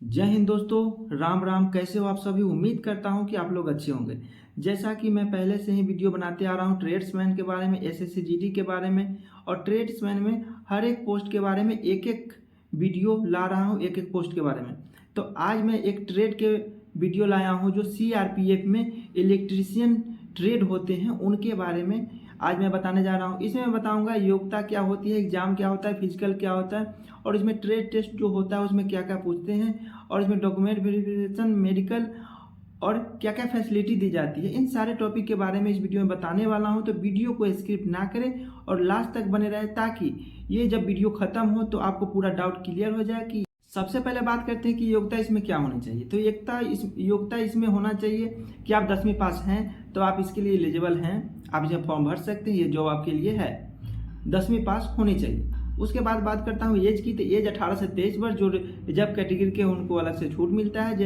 जय हिंद दोस्तों, राम राम। कैसे हो आप सभी। उम्मीद करता हूं कि आप लोग अच्छे होंगे। जैसा कि मैं पहले से ही वीडियो बनाते आ रहा हूं ट्रेड्समैन के बारे में, एसएससी जीडी के बारे में और ट्रेड्समैन में हर एक पोस्ट के बारे में एक एक वीडियो ला रहा हूं, एक एक पोस्ट के बारे में। तो आज मैं एक ट्रेड के वीडियो लाया हूँ जो सीआरपीएफ में इलेक्ट्रीशियन ट्रेड होते हैं उनके बारे में आज मैं बताने जा रहा हूँ। इसमें मैं बताऊंगा योग्यता क्या होती है, एग्जाम क्या होता है, फिजिकल क्या होता है और इसमें ट्रेड टेस्ट जो होता है उसमें क्या क्या पूछते हैं और इसमें डॉक्यूमेंट वेरिफिकेशन, मेडिकल और क्या क्या फैसिलिटी दी जाती है। इन सारे टॉपिक के बारे में इस वीडियो में बताने वाला हूं, तो वीडियो को स्किप ना करें और लास्ट तक बने रहे ताकि ये जब वीडियो खत्म हो तो आपको पूरा डाउट क्लियर हो जाए। कि सबसे पहले बात करते हैं कि योग्यता इसमें क्या होनी चाहिए। तो योग्यता इसमें होना चाहिए कि आप 10वीं पास हैं तो आप इसके लिए एलिजिबल हैं, आप इसमें फॉर्म भर सकते हैं, ये जॉब आपके लिए है। 10वीं पास होनी चाहिए। उसके बाद बात करता हूँ एज की। तो एज 18 से 23 वर्ष। जो रिजर्व कैटेगरी के उनको अलग से छूट मिलता है,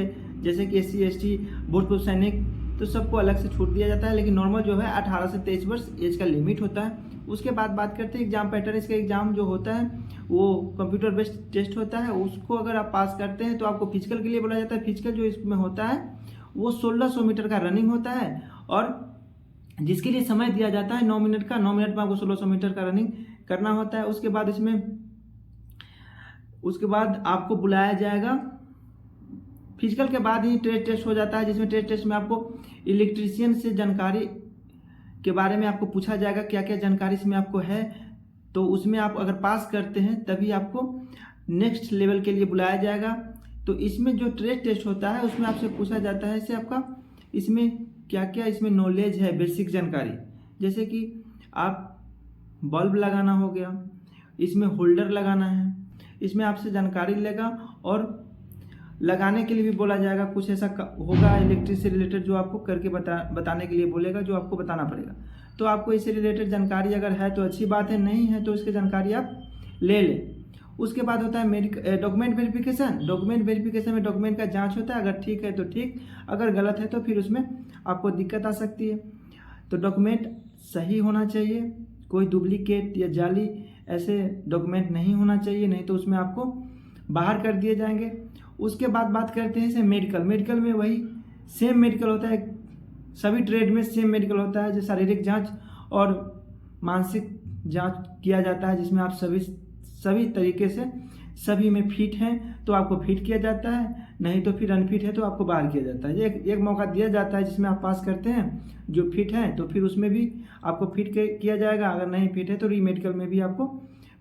जैसे कि SC ST भूतपूर्व सैनिक तो सबको अलग से छूट दिया जाता है, लेकिन नॉर्मल जो है 18 से 23 वर्ष एज का लिमिट होता है। उसके बाद बात करते हैं एग्जाम पैटर्न। इसका एग्जाम जो होता है वो कंप्यूटर बेस्ड टेस्ट होता है। उसको अगर आप पास करते हैं तो आपको फिजिकल के लिए बोला जाता है। फिजिकल जो इसमें होता है वो 1600 मीटर का रनिंग होता है और जिसके लिए समय दिया जाता है 9 मिनट का। 9 मिनट में आपको 1600 मीटर का रनिंग करना होता है। उसके बाद आपको बुलाया जाएगा। फिजिकल के बाद ही ट्रेड टेस्ट हो जाता है, जिसमें ट्रेड टेस्ट में आपको इलेक्ट्रीशियन से जानकारी के बारे में आपको पूछा जाएगा, क्या क्या जानकारी इसमें आपको है। तो उसमें आप अगर पास करते हैं तभी आपको नेक्स्ट लेवल के लिए बुलाया जाएगा। तो इसमें जो ट्रेड टेस्ट होता है उसमें आपसे पूछा जाता है इससे आपका इसमें क्या क्या इसमें नॉलेज है, बेसिक जानकारी। जैसे कि आप बल्ब लगाना हो गया, इसमें होल्डर लगाना है, इसमें आपसे जानकारी लेगा और लगाने के लिए भी बोला जाएगा। कुछ ऐसा होगा इलेक्ट्रिक से रिलेटेड जो आपको करके बताने के लिए बोलेगा, जो आपको बताना पड़ेगा। तो आपको इससे रिलेटेड जानकारी अगर है तो अच्छी बात है, नहीं है तो इसकी जानकारी आप ले लें। उसके बाद होता है डॉक्यूमेंट वेरिफिकेशन। डॉक्यूमेंट वेरिफिकेशन में डॉक्यूमेंट का जांच होता है, अगर ठीक है तो ठीक, अगर गलत है तो फिर उसमें आपको दिक्कत आ सकती है। तो डॉक्यूमेंट सही होना चाहिए, कोई डुप्लीकेट या जाली ऐसे डॉक्यूमेंट नहीं होना चाहिए, नहीं तो उसमें आपको बाहर कर दिए जाएंगे। उसके बाद बात करते हैं इसे मेडिकल। मेडिकल में वही सेम मेडिकल होता है, सभी ट्रेड में सेम मेडिकल होता है, जो शारीरिक जांच और मानसिक जांच किया जाता है, जिसमें आप सभी तरीके से सभी में फिट हैं तो आपको फिट किया जाता है, नहीं तो फिर अनफिट है तो आपको बाहर किया जाता है। एक मौका दिया जाता है जिसमें आप पास करते हैं, जो फिट हैं तो फिर उसमें भी आपको फिट किया जाएगा, अगर नहीं फिट है तो रीमेडिकल में भी आपको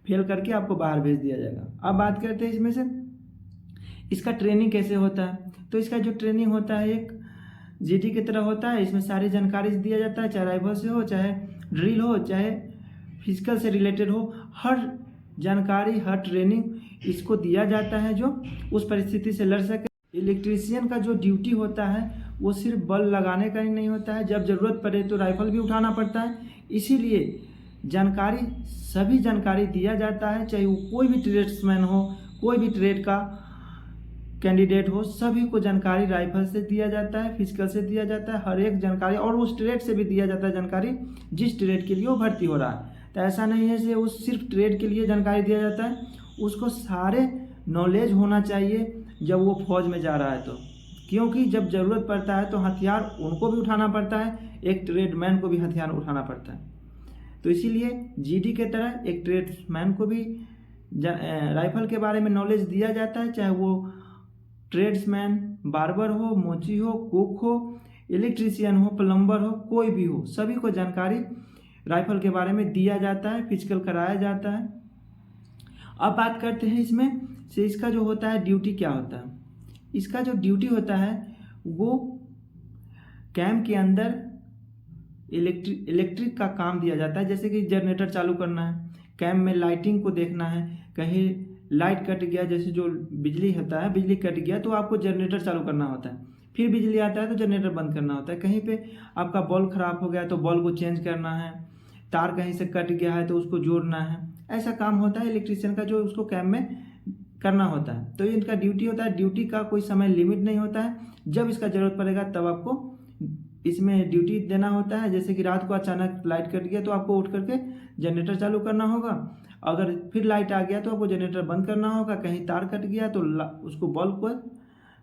फेल करके आपको बाहर भेज दिया जाएगा। अब बात करते हैं इसमें से इसका ट्रेनिंग कैसे होता है। तो इसका जो ट्रेनिंग होता है एक जीडी की तरह होता है। इसमें सारी जानकारी दिया जाता है, चाहे राइफल से हो, चाहे ड्रिल हो, चाहे फिजिकल से रिलेटेड हो, हर जानकारी हर ट्रेनिंग इसको दिया जाता है जो उस परिस्थिति से लड़ सके। इलेक्ट्रीशियन का जो ड्यूटी होता है वो सिर्फ बल्ब लगाने का ही नहीं होता है, जब ज़रूरत पड़े तो राइफल भी उठाना पड़ता है। इसीलिए सभी जानकारी दिया जाता है, चाहे वो कोई भी ट्रेड्समैन हो, कोई भी ट्रेड का कैंडिडेट हो, सभी को जानकारी राइफल से दिया जाता है, फिजिकल से दिया जाता है, हर एक जानकारी, और उस ट्रेड से भी दिया जाता है जानकारी जिस ट्रेड के लिए वो भर्ती हो रहा है। तो ऐसा नहीं है कि उस सिर्फ ट्रेड के लिए जानकारी दिया जाता है, उसको सारे नॉलेज होना चाहिए जब वो फौज में जा रहा है तो, क्योंकि जब ज़रूरत पड़ता है तो हथियार उनको भी उठाना पड़ता है, एक ट्रेडमैन को भी हथियार उठाना पड़ता है। तो इसीलिए जीडी के तरह एक ट्रेडमैन को भी राइफल के बारे में नॉलेज दिया जाता है, चाहे वो ट्रेड्समैन बार्बर हो, मोची हो, कुक हो, इलेक्ट्रीशियन हो, प्लम्बर हो, कोई भी हो, सभी को जानकारी राइफल के बारे में दिया जाता है, फिजिकल कराया जाता है। अब बात करते हैं इसमें से इसका जो होता है ड्यूटी क्या होता है। इसका जो ड्यूटी होता है वो कैंप के अंदर इलेक्ट्रिक का काम दिया जाता है, जैसे कि जनरेटर चालू करना है, कैंप में लाइटिंग को देखना है, कहीं लाइट कट गया, जैसे जो बिजली होता है, बिजली कट गया तो आपको जनरेटर चालू करना होता है, फिर बिजली आता है तो जनरेटर बंद करना होता है। कहीं पे आपका बॉल ख़राब हो गया तो बॉल को चेंज करना है, तार कहीं से कट गया है तो उसको जोड़ना है, ऐसा काम होता है इलेक्ट्रीशियन का, जो उसको कैंप में करना होता है। तो इनका ड्यूटी होता है। ड्यूटी का कोई समय लिमिट नहीं होता है, जब इसका ज़रूरत पड़ेगा तब आपको इसमें ड्यूटी देना होता है। जैसे कि रात को अचानक लाइट कट गया तो आपको उठ करके जनरेटर चालू करना होगा, अगर फिर लाइट आ गया तो आपको जनरेटर बंद करना होगा, कहीं तार कट गया तो उसको बल्ब को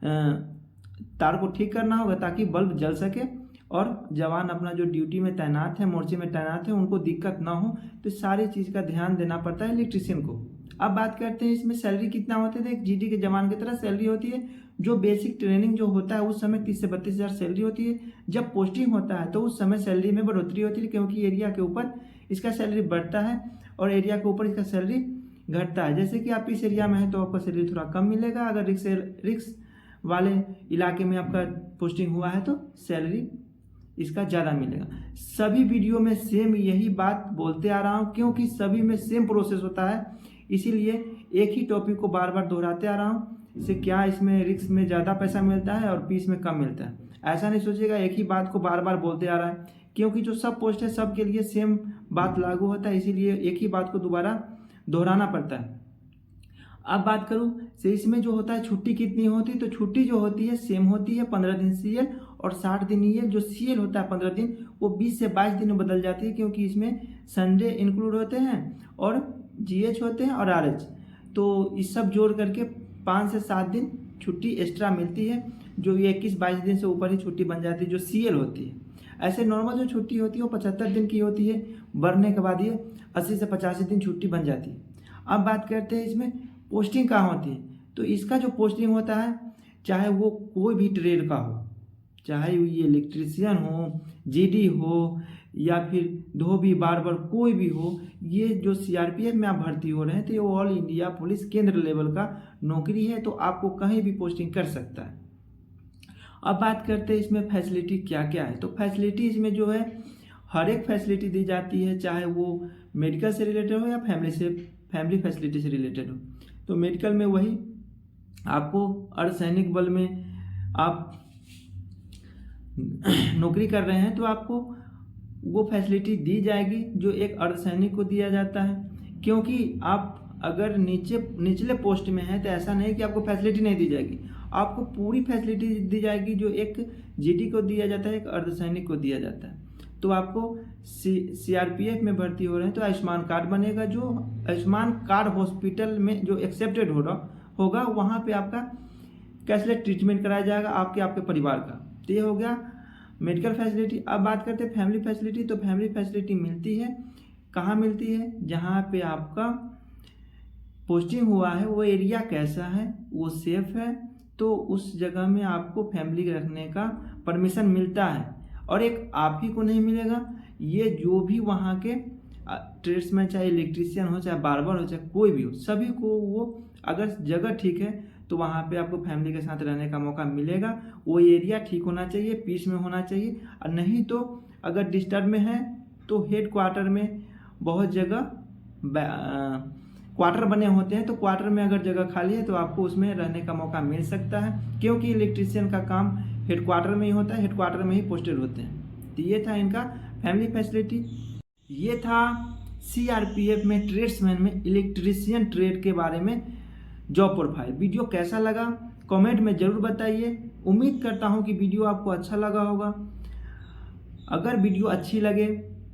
तार को ठीक करना होगा ताकि बल्ब जल सके और जवान अपना जो ड्यूटी में तैनात है, मोर्चे में तैनात है, उनको दिक्कत ना हो। तो सारी चीज़ का ध्यान देना पड़ता है इलेक्ट्रिशियन को। अब बात करते हैं इसमें सैलरी कितना होती है। तो एक जीडी के जवान की तरह सैलरी होती है। जो बेसिक ट्रेनिंग जो होता है उस समय 30 से 32 हज़ार सैलरी होती है। जब पोस्टिंग होता है तो उस समय सैलरी में बढ़ोतरी होती है, क्योंकि एरिया के ऊपर इसका सैलरी बढ़ता है और एरिया के ऊपर इसका सैलरी घटता है। जैसे कि आप इस एरिया में है तो आपका सैलरी थोड़ा कम मिलेगा। अगर रिक्स वाले इलाके में आपका पोस्टिंग हुआ है तो सैलरी इसका ज़्यादा मिलेगा। सभी वीडियो में सेम यही बात बोलते आ रहा हूँ, क्योंकि सभी में सेम प्रोसेस होता है, इसीलिए एक ही टॉपिक को बार बार दोहराते आ रहा हूँ। इससे क्या इसमें रिक्स में ज़्यादा पैसा मिलता है और पीस में कम मिलता है, ऐसा नहीं सोचिएगा एक ही बात को बार बार बोलते आ रहा है, क्योंकि जो सब पोस्ट है सब के लिए सेम बात लागू होता है, इसीलिए एक ही बात को दोबारा दोहराना पड़ता है। अब बात करूँ से इसमें जो होता है छुट्टी कितनी होती है। तो छुट्टी जो होती है सेम होती है, 15 दिन सीएल और 60 दिन ये। जो सीएल होता है 15 दिन वो 20 से 22 दिन में बदल जाती है, क्योंकि इसमें संडे इंक्लूड होते हैं और जीएच होते हैं और आरएच। तो इस सब जोड़ करके 5 से 7 दिन छुट्टी एक्स्ट्रा मिलती है, जो ये 21-22 दिन से ऊपर ही छुट्टी बन जाती है जो सीएल होती है। ऐसे नॉर्मल जो छुट्टी होती है वो 75 दिन की होती है, बढ़ने के बाद ये 80 से 85 दिन छुट्टी बन जाती है। अब बात करते हैं इसमें पोस्टिंग कहाँ होती है। तो इसका जो पोस्टिंग होता है, चाहे वो कोई भी ट्रेड का हो, चाहे ये इलेक्ट्रीशियन हो, जीडी हो या फिर धोबी बार्बर कोई भी हो, ये जो सीआरपीएफ में आप भर्ती हो रहे हैं तो ये ऑल इंडिया पुलिस केंद्र लेवल का नौकरी है, तो आपको कहीं भी पोस्टिंग कर सकता है। अब बात करते हैं इसमें फैसिलिटी क्या क्या है। तो फैसिलिटी इसमें जो है हर एक फैसिलिटी दी जाती है, चाहे वो मेडिकल से रिलेटेड हो या फैमिली फैसिलिटी से रिलेटेड हो। तो मेडिकल में वही आपको अर्धसैनिक बल में आप नौकरी कर रहे हैं तो आपको वो फैसिलिटी दी जाएगी जो एक अर्धसैनिक को दिया जाता है, क्योंकि आप अगर निचले पोस्ट में हैं तो ऐसा नहीं कि आपको फैसिलिटी नहीं दी जाएगी, आपको पूरी फैसिलिटी दी जाएगी जो एक जीडी को दिया जाता है, एक अर्धसैनिक को दिया जाता है। तो आपको सीआरपीएफ में भर्ती हो रहे हैं तो आयुष्मान कार्ड बनेगा, जो आयुष्मान कार्ड हॉस्पिटल में जो एक्सेप्टेड होगा वहाँ पे आपका कैशलेस ट्रीटमेंट कराया जाएगा आपके परिवार का। तो ये हो गया मेडिकल फैसिलिटी। अब बात करते हैं फैमिली फैसिलिटी। तो फैमिली फैसिलिटी मिलती है, कहाँ मिलती है, जहाँ पे आपका पोस्टिंग हुआ है वो एरिया कैसा है, वो सेफ है, तो उस जगह में आपको फैमिली रखने का परमिशन मिलता है। और एक आप ही को नहीं मिलेगा, ये जो भी वहाँ के ट्रेड्समैन, चाहे इलेक्ट्रीशियन हो, चाहे बार्बर हो, चाहे कोई भी हो, सभी को वो अगर जगह ठीक है तो वहाँ पे आपको फैमिली के साथ रहने का मौका मिलेगा। वो एरिया ठीक होना चाहिए, पीस में होना चाहिए, और नहीं तो अगर डिस्टर्ब में है तो हेड क्वार्टर में बहुत जगह क्वार्टर बने होते हैं, तो क्वार्टर में अगर जगह खाली है तो आपको उसमें रहने का मौका मिल सकता है, क्योंकि इलेक्ट्रीशियन का काम हेड क्वार्टर में ही होता है, हेड क्वार्टर में ही पोस्टेड होते हैं। तो ये था इनका फैमिली फैसिलिटी। ये था सीआरपीएफ में ट्रेड्समैन में इलेक्ट्रीशियन ट्रेड के बारे में जॉब प्रोफाइल। वीडियो कैसा लगा कमेंट में ज़रूर बताइए। उम्मीद करता हूँ कि वीडियो आपको अच्छा लगा होगा। अगर वीडियो अच्छी लगे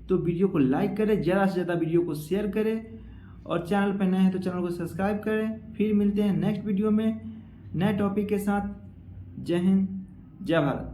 तो वीडियो को लाइक करें, ज़्यादा से ज़्यादा वीडियो को शेयर करें, और चैनल पर नए हैं तो चैनल को सब्सक्राइब करें। फिर मिलते हैं नेक्स्ट वीडियो में नए टॉपिक के साथ। जय हिंद, जय भारत।